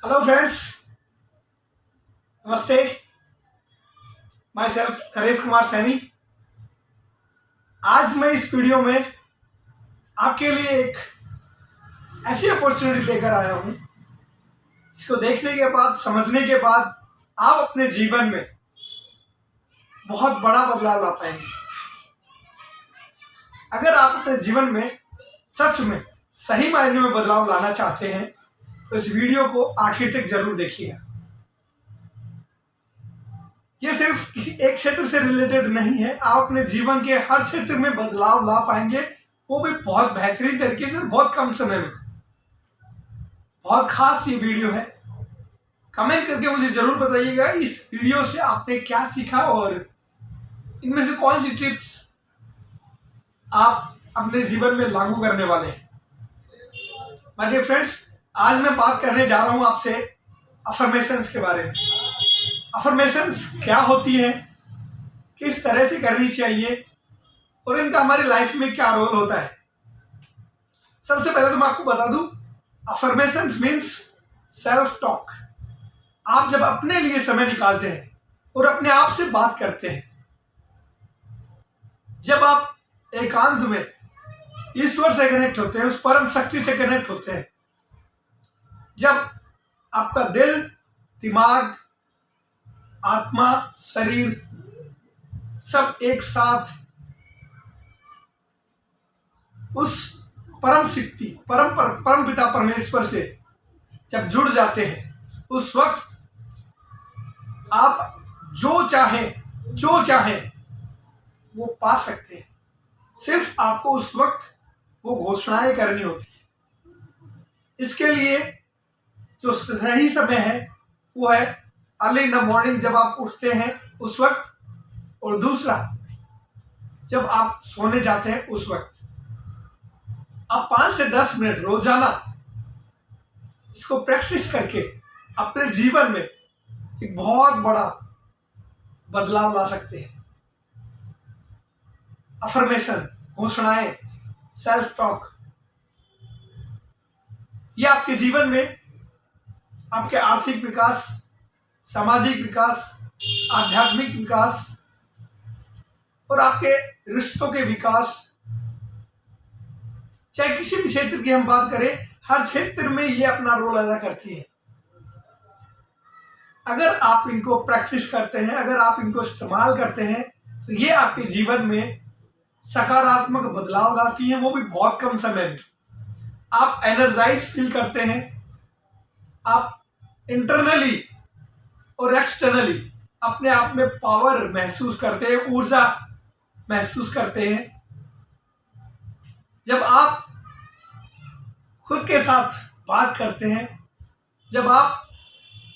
Hello friends, नमस्ते। My self Naresh Kumar Saini. आज मैं इस वीडियो में आपके लिए एक ऐसी अपॉर्चुनिटी लेकर आया हूं जिसको देखने के बाद, समझने के बाद आप अपने जीवन में बहुत बड़ा बदलाव ला पाएंगे। अगर आप अपने जीवन में सच में सही मायने में बदलाव लाना चाहते हैं तो इस वीडियो को आखिर तक जरूर देखिएगा। ये सिर्फ किसी एक क्षेत्र से रिलेटेड नहीं है, आप अपने जीवन के हर क्षेत्र में बदलाव ला पाएंगे, वो भी बहुत बेहतरीन तरीके से, बहुत कम समय में। बहुत खास ये वीडियो है। कमेंट करके मुझे जरूर बताइएगा इस वीडियो से आपने क्या सीखा और इनमें से कौन सी टिप्स आप अपने जीवन में लागू करने वाले हैं। माय डियर फ्रेंड्स, आज मैं बात करने जा रहा हूं आपसे अफर्मेशंस के बारे में। अफर्मेशंस क्या होती है, किस तरह से करनी चाहिए और इनका हमारी लाइफ में क्या रोल होता है। सबसे पहले तो मैं आपको बता दूं, अफर्मेशंस मीन्स सेल्फ टॉक। आप जब अपने लिए समय निकालते हैं और अपने आप से बात करते हैं, जब आप एकांत में ईश्वर से कनेक्ट होते हैं, उस परम शक्ति से कनेक्ट होते हैं, जब आपका दिल, दिमाग, आत्मा, शरीर सब एक साथ उस परम शक्ति, परम पिता परमेश्वर से जब जुड़ जाते हैं, उस वक्त आप जो चाहें वो पा सकते हैं। सिर्फ आपको उस वक्त वो घोषणाएं करनी होती है। इसके लिए जो सही समय है वो है अर्ली इन द मॉर्निंग, जब आप उठते हैं उस वक्त, और दूसरा जब आप सोने जाते हैं उस वक्त। आप 5 से 10 मिनट रोजाना इसको प्रैक्टिस करके अपने जीवन में एक बहुत बड़ा बदलाव ला सकते हैं। अफर्मेशन, घोषणाएं, सेल्फ टॉक, ये आपके जीवन में आपके आर्थिक विकास, सामाजिक विकास, आध्यात्मिक विकास और आपके रिश्तों के विकास, चाहे किसी भी क्षेत्र की हम बात करें, हर क्षेत्र में ये अपना रोल अदा करती है। अगर आप इनको प्रैक्टिस करते हैं, अगर आप इनको इस्तेमाल करते हैं, तो ये आपके जीवन में सकारात्मक बदलाव लाती हैं, वो भी बहुत कम समय में। आप एनर्जाइज फील करते हैं, आप इंटरनली और एक्सटर्नली अपने आप में पावर महसूस करते हैं, ऊर्जा महसूस करते हैं। जब आप खुद के साथ बात करते हैं, जब आप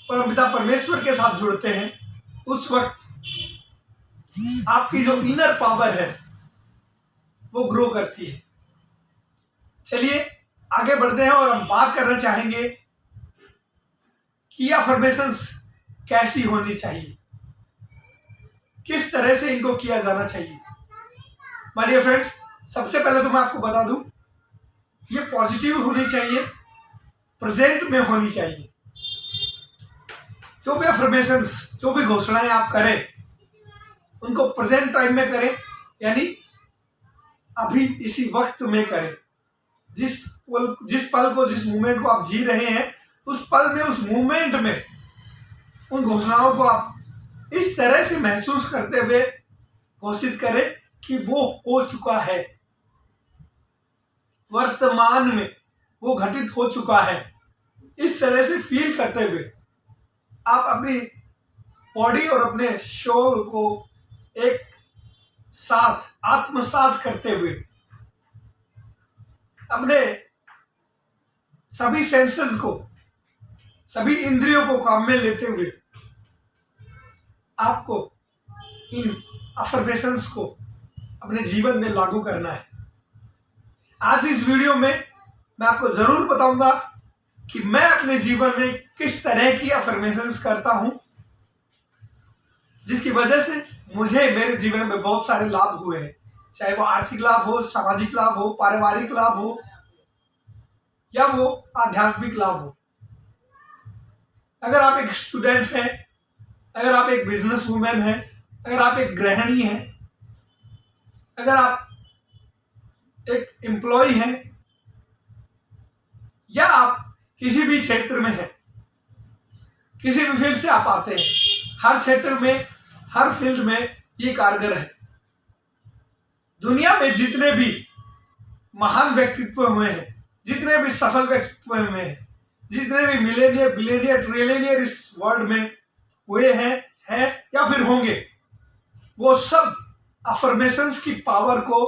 परमपिता परमेश्वर के साथ जुड़ते हैं, उस वक्त आपकी जो इनर पावर है वो ग्रो करती है। चलिए आगे बढ़ते हैं और हम बात करना चाहेंगे कि अफर्मेशंस कैसी होनी चाहिए, किस तरह से इनको किया जाना चाहिए। माय डियर फ्रेंड्स, सबसे पहले तो मैं आपको बता दूं, ये पॉजिटिव होनी चाहिए, प्रेजेंट में होनी चाहिए। जो भी अफर्मेशंस, जो भी घोषणाएं आप करें, उनको प्रेजेंट टाइम में करें, यानी अभी इसी वक्त में करें। जिस पल को, जिस मोमेंट को आप जी रहे हैं, उस पल में, उस मोमेंट में उन घोषणाओं को आप इस तरह से महसूस करते हुए घोषित करें कि वो हो चुका है, वर्तमान में वो घटित हो चुका है। इस तरह से फील करते हुए आप अपनी बॉडी और अपने सोल को एक साथ आत्मसात करते हुए, अपने सभी सेंसेस को, सभी इंद्रियों को काम में लेते हुए आपको इन अफर्मेशंस को अपने जीवन में लागू करना है। आज इस वीडियो में मैं आपको जरूर बताऊंगा कि मैं अपने जीवन में किस तरह की अफर्मेशंस करता हूं, जिसकी वजह से मुझे मेरे जीवन में बहुत सारे लाभ हुए हैं। चाहे वो आर्थिक लाभ हो, सामाजिक लाभ हो, पारिवारिक लाभ हो या वो आध्यात्मिक लाभ हो। अगर आप एक स्टूडेंट हैं, अगर आप एक बिजनेस वूमेन हैं, अगर आप एक गृहिणी हैं, अगर आप एक एम्प्लॉय हैं, या आप किसी भी क्षेत्र में हैं, किसी भी फील्ड से आप आते हैं, हर क्षेत्र में, हर फील्ड में ये कारगर है। दुनिया में जितने भी महान व्यक्तित्व हुए हैं, जितने भी सफल व्यक्तित्व हुए हैं, जितने भी मिलेनियर, बिलियनियर, ट्रिलियनियर इस वर्ल्ड में हुए हैं या फिर होंगे, वो सब अफर्मेशंस की पावर को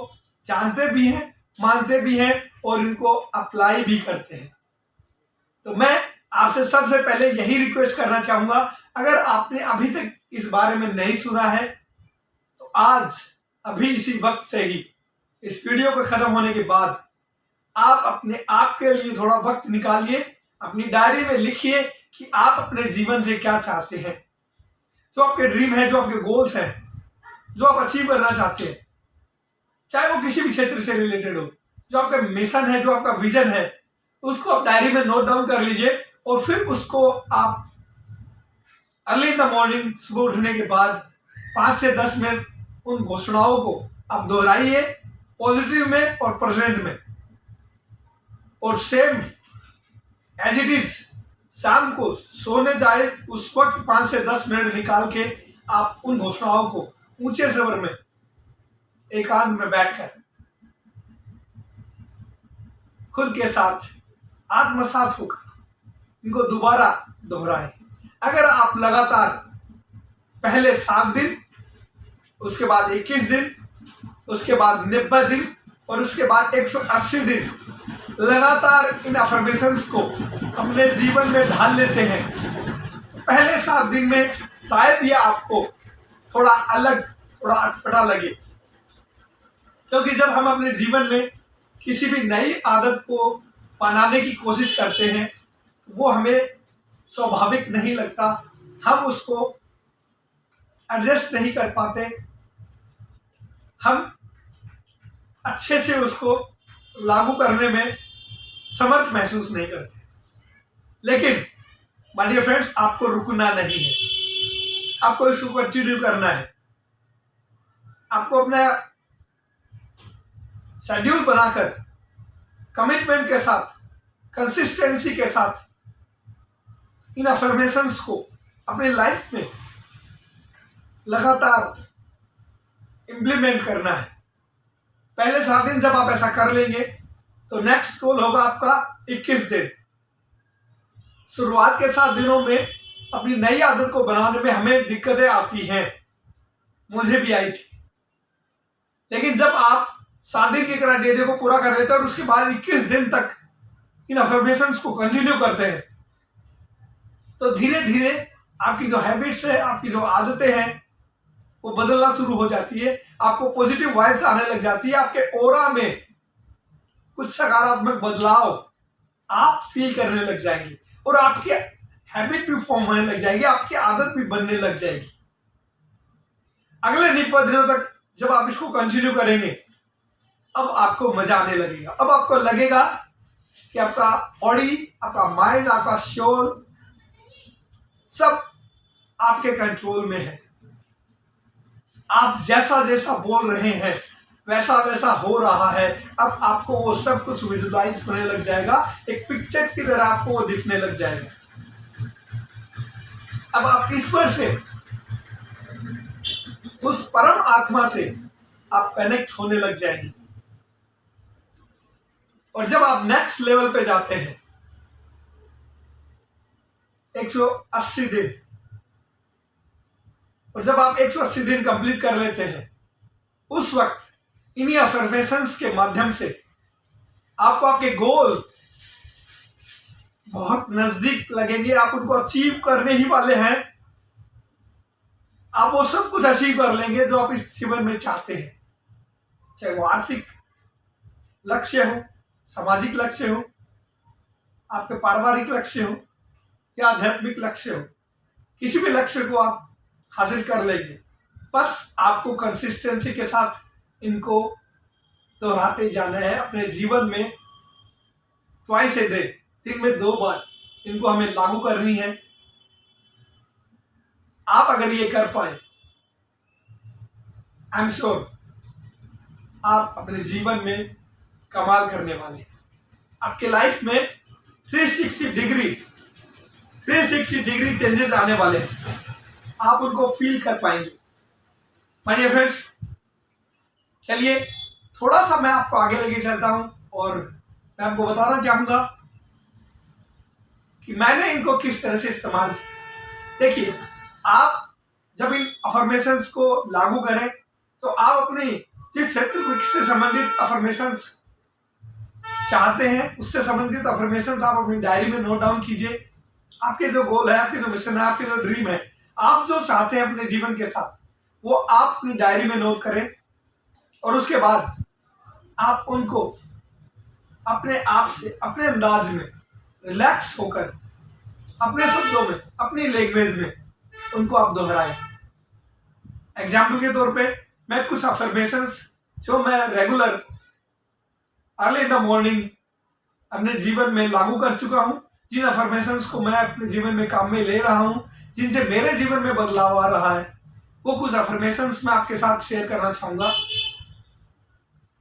जानते भी हैं, मानते भी हैं और इनको अप्लाई भी करते हैं। तो मैं आपसे सबसे पहले यही रिक्वेस्ट करना चाहूंगा, अगर आपने अभी तक इस बारे में नहीं सुना है तो आज अभी इसी वक्त से ही, इस वीडियो के खत्म होने के बाद आप अपने आप के लिए थोड़ा वक्त निकालिए, अपनी डायरी में लिखिए कि आप अपने जीवन से क्या चाहते हैं, जो आपके ड्रीम है, जो आपके गोल्स हैं, जो आप अचीव करना चाहते हैं, चाहे वो किसी भी क्षेत्र से रिलेटेड हो, जो आपका मिशन है, जो आपका विजन है, उसको आप डायरी में नोट डाउन कर लीजिए और फिर उसको आप अर्ली इन द मॉर्निंग, सुबह उठने के बाद 5 से 10 मिनट उन घोषणाओं को आप दोहराइए, पॉजिटिव में और प्रेजेंट में, और सेम एज इट इज शाम को सोने जाए उस वक्त 5 से 10 मिनट निकाल के आप उन घोषणाओं को ऊंचे स्वर में एकांत में बैठकर खुद के साथ आत्मसात होकर इनको दोबारा दोहराएं। अगर आप लगातार पहले 7 दिन, उसके बाद 21 दिन, उसके बाद 90 दिन और उसके बाद 180 दिन लगातार इन अफर्मेशंस को अपने जीवन में ढाल लेते हैं, पहले 7 दिन में शायद ये आपको थोड़ा अलग, थोड़ा अटपटा लगे, क्योंकि जब हम अपने जीवन में किसी भी नई आदत को बनाने की कोशिश करते हैं वो हमें स्वाभाविक नहीं लगता, हम उसको एडजस्ट नहीं कर पाते, हम अच्छे से उसको लागू करने में समर्थ महसूस नहीं करते। लेकिन माय डियर फ्रेंड्स, आपको रुकना नहीं है, आपको इसको कंटिन्यू करना है। आपको अपना शेड्यूल बनाकर कमिटमेंट के साथ, कंसिस्टेंसी के साथ इन अफर्मेशंस को अपने लाइफ में लगातार इम्प्लीमेंट करना है। पहले 7 दिन जब आप ऐसा कर लेंगे तो नेक्स्ट गोल होगा आपका 21 दिन। शुरुआत के 7 दिनों में अपनी नई आदत को बनाने में हमें दिक्कतें आती हैं, मुझे भी आई थी, लेकिन जब आप 7 दिन के क्राइटेरिया को पूरा कर लेते हैं और उसके बाद 21 दिन तक इन अफर्मेशंस को कंटिन्यू करते हैं तो धीरे धीरे आपकी जो हैबिट्स है, आपकी जो आदतें हैं वो बदलना शुरू हो जाती है, आपको पॉजिटिव वाइब्स आने लग जाती है, आपके ऑरा में कुछ सकारात्मक बदलाव आप फील करने लग जाएंगे और आपकी हैबिट भी फॉर्म होने लग जाएगी, आपकी आदत भी बनने लग जाएगी। अगले 90 दिनों तक जब आप इसको कंटिन्यू करेंगे अब आपको मजा आने लगेगा, अब आपको लगेगा कि आपका बॉडी, आपका माइंड, आपका सोल सब आपके कंट्रोल में है। आप जैसा जैसा बोल रहे हैं वैसा वैसा हो रहा है, अब आपको वो सब कुछ विजुलाइज होने लग जाएगा, एक पिक्चर की तरह आपको वो दिखने लग जाएगा। अब आप ईश्वर से, उस परम आत्मा से आप कनेक्ट होने लग जाएंगे और जब आप नेक्स्ट लेवल पे जाते हैं 180 दिन, और जब आप 180 दिन कंप्लीट कर लेते हैं उस वक्त इन्हीं अफर्मेशंस के माध्यम से आपको आपके गोल बहुत नजदीक लगेंगे, आप उनको अचीव करने ही वाले हैं, आप वो सब कुछ अचीव कर लेंगे जो आप इस जीवन में चाहते हैं, चाहे वो आर्थिक लक्ष्य हो, सामाजिक लक्ष्य हो, आपके पारिवारिक लक्ष्य हो या आध्यात्मिक लक्ष्य हो, किसी भी लक्ष्य को आप हासिल कर लेंगे। बस आपको कंसिस्टेंसी के साथ इनको दोहराते जाना है अपने जीवन में। ट्वाइस ए डे, दिन में 2 बार इनको हमें लागू करनी है आप अगर ये कर पाए, आई एम श्योर आप अपने जीवन में कमाल करने वाले हैं। आपके लाइफ में 360 डिग्री चेंजेस आने वाले हैं। आप उनको फील कर पाएंगे। माय डियर फ्रेंड्स, चलिए थोड़ा सा मैं आपको आगे लेके चलता हूं और मैं आपको बताना चाहूंगा कि मैंने इनको किस तरह से इस्तेमाल किया। देखिए, आप जब इन अफर्मेशंस को लागू करें तो आप अपनी जिस क्षेत्र से संबंधित अफर्मेशंस चाहते हैं उससे संबंधित अफर्मेशंस आप अपनी डायरी में नोट डाउन कीजिए। आपके जो गोल है, आपके जो मिशन है, आपके जो ड्रीम है, आप जो चाहते हैं अपने जीवन के साथ, वो आप अपनी डायरी में नोट करें और उसके बाद आप उनको अपने आप से, अपने अंदाज में, रिलैक्स होकर, अपने शब्दों में, अपनी लैंग्वेज में उनको आप दोहराएं। एग्जाम्पल के तौर पे मैं कुछ अफर्मेशंस जो मैं regular early in the morning अपने जीवन में लागू कर चुका हूं, जिन अफर्मेशंस को मैं अपने जीवन में काम में ले रहा हूं, जिनसे मेरे जीवन में बदलाव आ रहा है, वो कुछ अफर्मेशंस मैं आपके साथ शेयर करना चाहूंगा।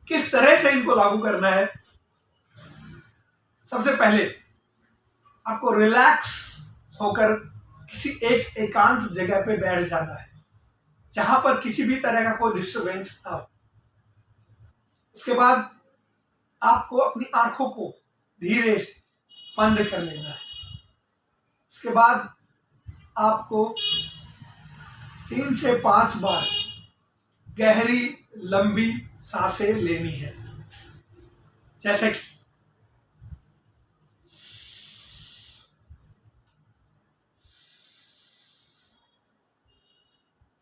किस तरह से इनको लागू करना है? सबसे पहले आपको रिलैक्स होकर किसी एक एकांत जगह पे बैठ जाना है जहां पर किसी भी तरह का कोई डिस्टर्बेंस ना हो। उसके बाद आपको अपनी आंखों को धीरे से बंद कर लेना है। उसके बाद आपको 3 से 5 बार गहरी लंबी सांसें लेनी है, जैसे कि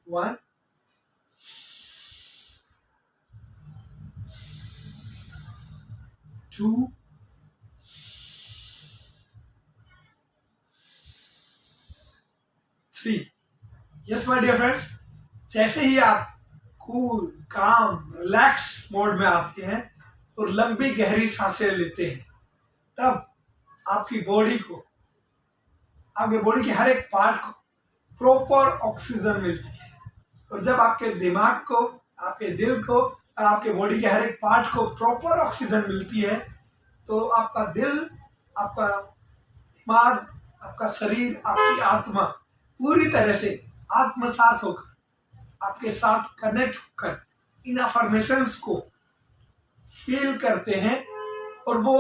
1 2 3। यस माय डियर फ्रेंड्स, जैसे ही आप कूल, काम, रिलैक्स मोड में आते हैं और लंबी गहरी सांसें लेते हैं, तब आपकी बॉडी को, आपके बॉडी के हर एक पार्ट को प्रॉपर ऑक्सीजन मिलती है। और जब आपके दिमाग को, आपके दिल को और आपके बॉडी के हर एक पार्ट को प्रॉपर ऑक्सीजन मिलती है, तो आपका दिल, आपका दिमाग, आपका शरीर, आपकी आत्मा पूरी तरह से आत्मसात होकर, आपके साथ कनेक्ट होकर इन अफर्मेशंस को फील करते हैं और वो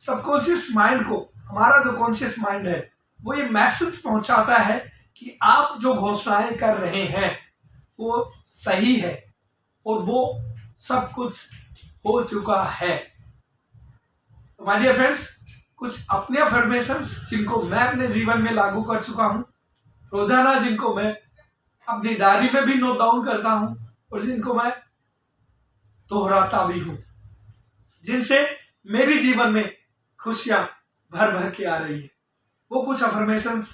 सबकॉन्शियस माइंड को, हमारा जो कॉन्शियस माइंड है, वो ये मैसेज पहुंचाता है कि आप जो घोषणाएं कर रहे हैं वो सही है और वो सब कुछ हो चुका है। तो माय डियर फ्रेंड्स, कुछ अपने अफर्मेशंस जिनको मैं अपने जीवन में लागू कर चुका हूं, रोजाना जिनको मैं अपनी डायरी में भी नोट डाउन करता हूं और जिनको मैं दोहराता भी हूं, जिनसे मेरे जीवन में खुशियां भर भर के आ रही है। वो कुछ अफर्मेशंस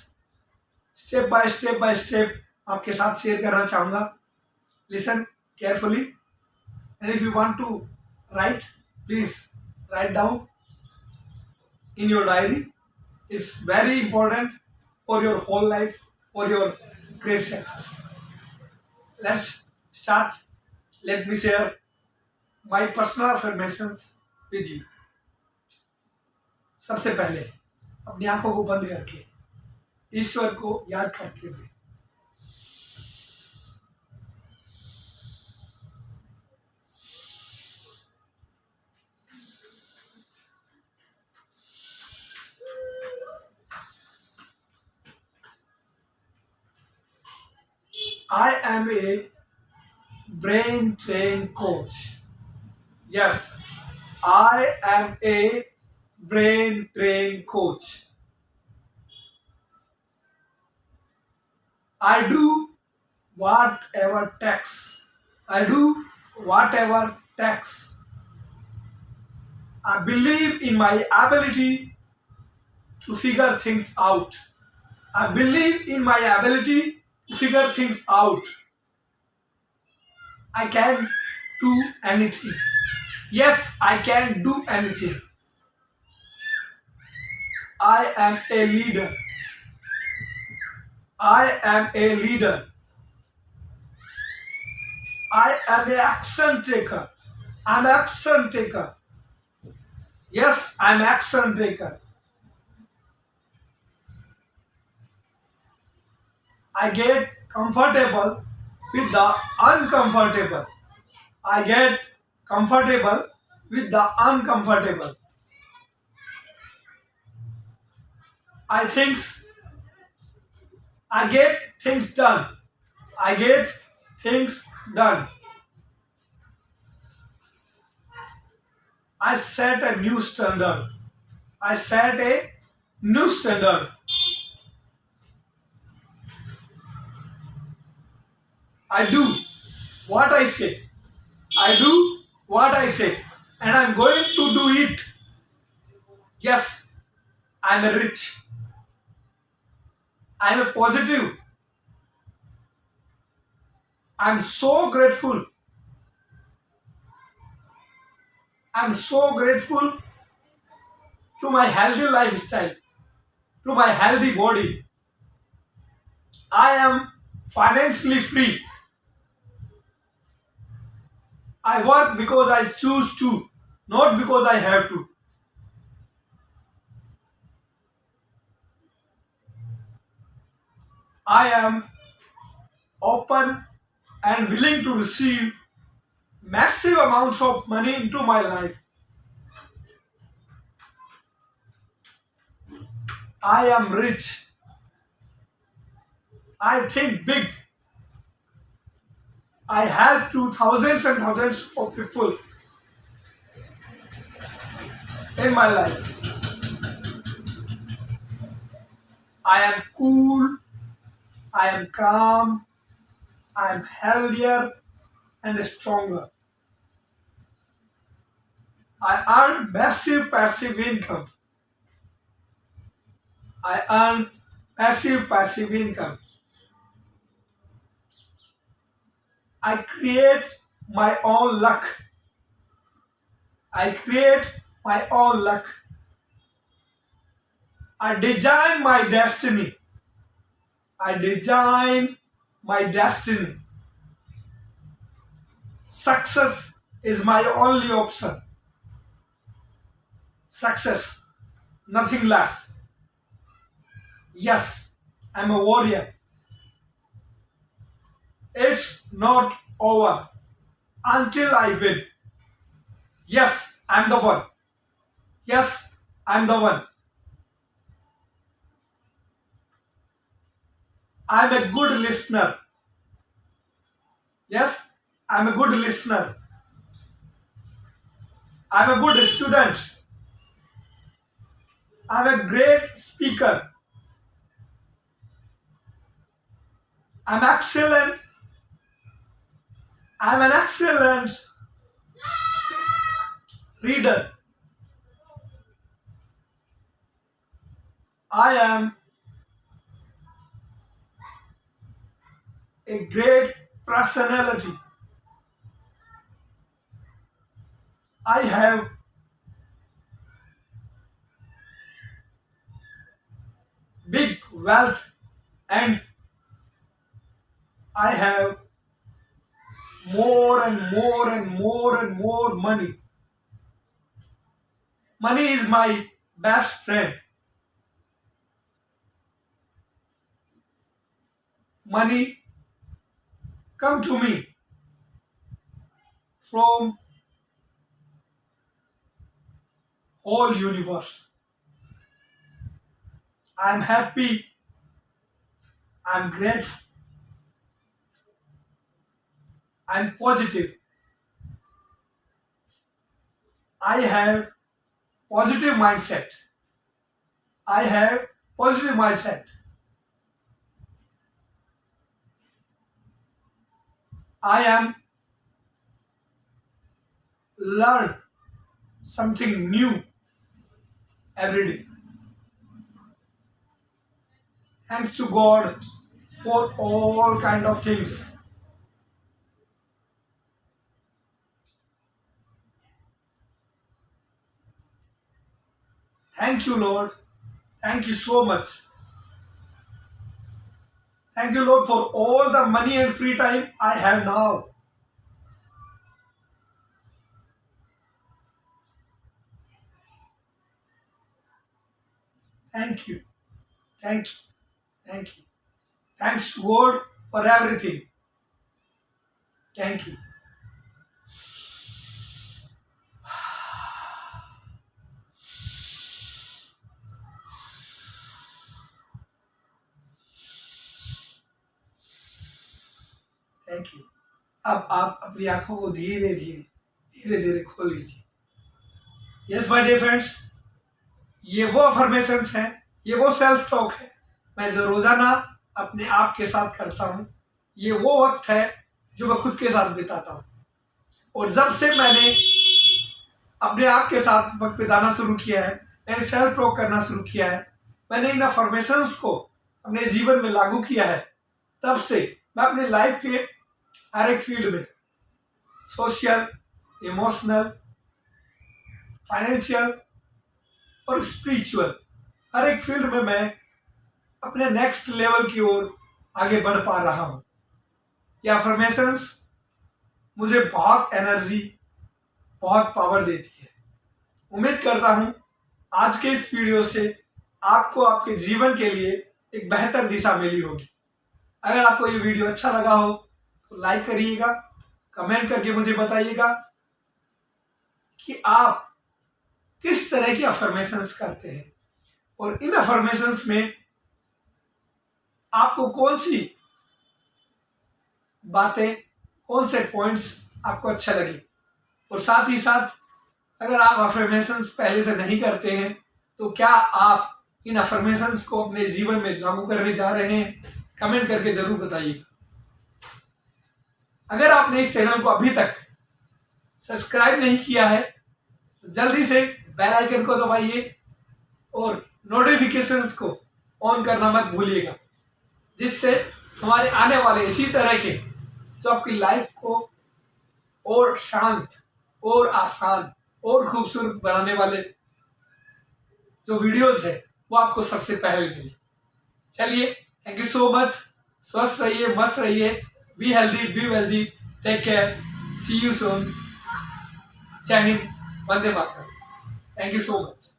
स्टेप बाय स्टेप आपके साथ शेयर करना चाहूंगा। Listen carefully and if you want to write, please write down in your diary. It's very important for your whole life, for your great success. Let's start. Let me share my personal affirmations with you. सबसे पहले अपनी आंखों को बंद करके ईश्वर को याद करते हुए I am a brain train coach. Yes, I am a brain train coach. I do whatever takes. I do whatever takes. I believe in my ability to figure things out. I believe in my ability to figure things out. I can do anything. Yes, I can do anything. I am a leader. I am a leader. I am a action taker. I'm action taker. Yes, I'm action taker. I get comfortable with the uncomfortable. I get comfortable with the uncomfortable. I think I get things done. I get things done. I set a new standard. I set a new standard. I do what I say. I do what I say. And I'm going to do it. Yes, I'm a rich. I'm a positive. I'm so grateful. I'm so grateful to my healthy lifestyle, to my healthy body. I am financially free. I work because I choose to, not because I have to. I am open and willing to receive massive amounts of money into my life. I am rich. I think big. I help to thousands and thousands of people in my life. I am cool. I am calm. I am healthier and stronger. I earn massive passive income. I earn passive income. I create my own luck. I create my own luck. I design my destiny. I design my destiny. Success is my only option. Success, nothing less. Yes, I'm a warrior. It's not over until I win. Yes, I'm the one. Yes, I'm the one. I'm a good listener. Yes, I'm a good listener. I'm a good student. I'm a great speaker. I'm excellent. I'm an excellent reader. I am a great personality. I have big wealth and I have more and more and more and more money. Money is my best friend. Money come to me from whole universe. I'm happy. I'm grateful. I'm positive. I have positive mindset. I have positive mindset. I am learn something new every day. Thanks to God for all kind of things. Thank you, Lord. Thank you so much. Thank you, Lord, for all the money and free time I have now. Thank you. Thank you. Thank you. Thanks to God for everything. Thank you. Thank you. अब आप अपनी आंखों को धीरे धीरे धीरे धीरे खोल लीजिए। यस माय डियर फ्रेंड्स, ये वो अफर्मेशंस हैं, ये वो सेल्फ टॉक है मैं जो रोजाना अपने आप के साथ करता हूँ। ये वो वक्त है जो मैं खुद के साथ बिताता हूँ। और जब से मैंने अपने आप के साथ वक्त बिताना शुरू किया है, मैंने सेल्फ टॉक करना शुरू किया है, मैंने इन अफर्मेशंस को अपने जीवन में लागू किया है, तब से मैं अपने लाइफ के हर एक फील्ड में, सोशल, इमोशनल, फाइनेंशियल और स्पिरिचुअल, हर एक फील्ड में मैं अपने नेक्स्ट लेवल की ओर आगे बढ़ पा रहा हूँ। ये अफर्मेशंस मुझे बहुत एनर्जी, बहुत पावर देती है। उम्मीद करता हूँ आज के इस वीडियो से आपको आपके जीवन के लिए एक बेहतर दिशा मिली होगी। अगर आपको ये वीडियो अच्छा लगा हो तो लाइक करिएगा, कमेंट करके मुझे बताइएगा कि आप किस तरह की अफर्मेशंस करते हैं और इन अफर्मेशंस में आपको कौन सी बातें, कौन से पॉइंट्स आपको अच्छे लगे। और साथ ही साथ अगर आप अफर्मेशंस पहले से नहीं करते हैं तो क्या आप इन अफर्मेशंस को अपने जीवन में लागू करने जा रहे हैं, कमेंट करके जरूर बताइए। अगर आपने इस चैनल को अभी तक सब्सक्राइब नहीं किया है तो जल्दी से बेल आइकन को दबाइए और नोटिफिकेशंस को ऑन करना मत भूलिएगा, जिससे हमारे आने वाले इसी तरह के जो आपकी लाइफ को और शांत और आसान और खूबसूरत बनाने वाले जो वीडियोस है वो आपको सबसे पहले मिले। चलिए, थैंक यू सो मच। स्वस्थ रहिए, मस्त रहिए, be healthy, be wealthy, take care, see you soon. जय हिंद, वंदे मातरम। Thank you so much.